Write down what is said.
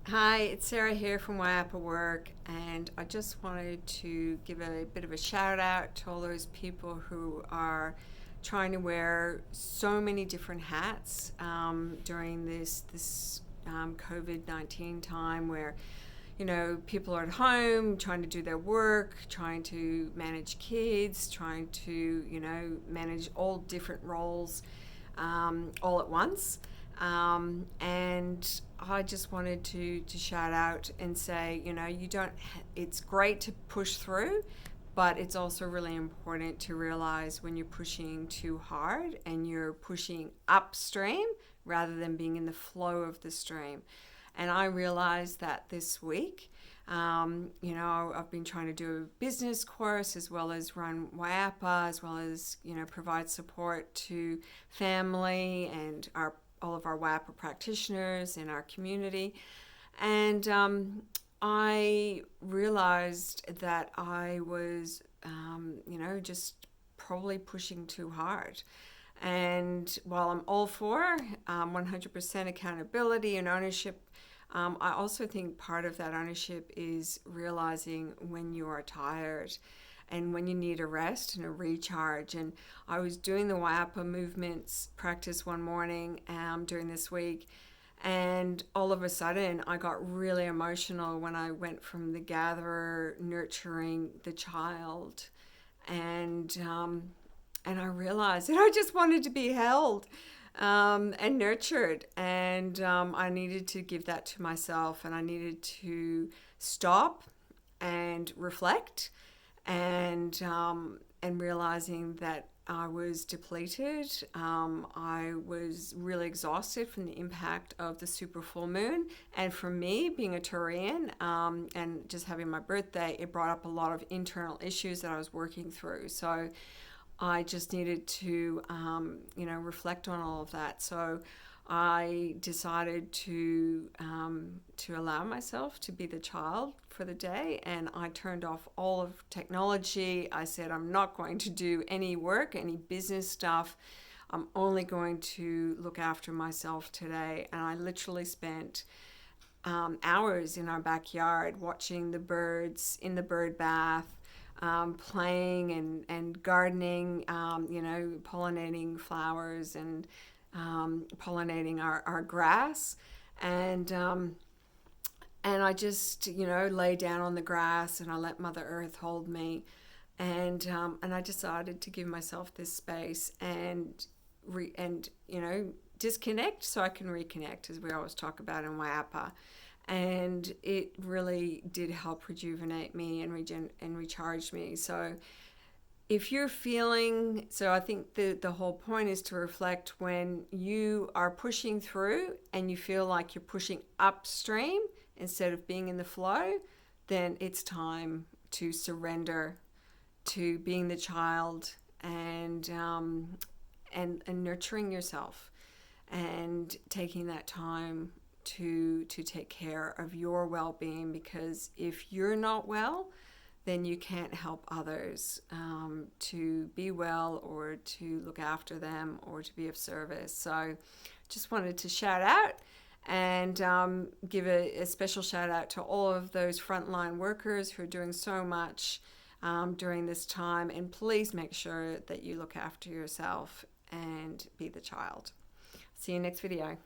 Hi, it's Sarah here from Wayapa Work, and I just wanted to give a bit of a shout out to all those people who are trying to wear so many different hats during this COVID-19 time where people are at home trying to do their work, trying to manage kids, trying to manage all different roles all at once. And I just wanted to shout out and say, you don't, it's great to push through, but it's also really important to realize when you're pushing too hard and you're pushing upstream rather than being in the flow of the stream. And I realized that this week. I've been trying to do a business course as well as run Wayapa, as well as, provide support to family and all of our Wayapa practitioners in our community. And I realized that I was, just probably pushing too hard. And while I'm all for 100% accountability and ownership, I also think part of that ownership is realizing when you are tired and when you need a rest and a recharge. And I was doing the Wayapa movements practice one morning during this week, and all of a sudden I got really emotional when I went from the gatherer nurturing the child, and I realized that I just wanted to be held and nurtured, and I needed to give that to myself, and I needed to stop and reflect, and realizing that I was depleted. I was really exhausted from the impact of the super full moon, and for me, being a Taurian and just having my birthday, it brought up a lot of internal issues that I was working through. So I just needed to, reflect on all of that. So I decided to allow myself to be the child for the day, and I turned off all of technology. I said I'm not going to do any work, any business stuff. I'm only going to look after myself today, and I literally spent hours in our backyard watching the birds in the bird bath, playing and gardening, pollinating flowers and pollinating our grass. And I just, lay down on the grass and I let Mother Earth hold me. And I decided to give myself this space and disconnect so I can reconnect, as we always talk about in Wayapa. And it really did help rejuvenate me and recharge me. So if you're feeling, so I think the whole point is to reflect when you are pushing through and you feel like you're pushing upstream instead of being in the flow, then it's time to surrender to being the child and nurturing yourself and taking that time to take care of your well-being, because if you're not well, then you can't help others to be well or to look after them or to be of service. So just wanted to shout out and give a special shout out to all of those frontline workers who are doing so much during this time. And please make sure that you look after yourself and be the child. See you next video.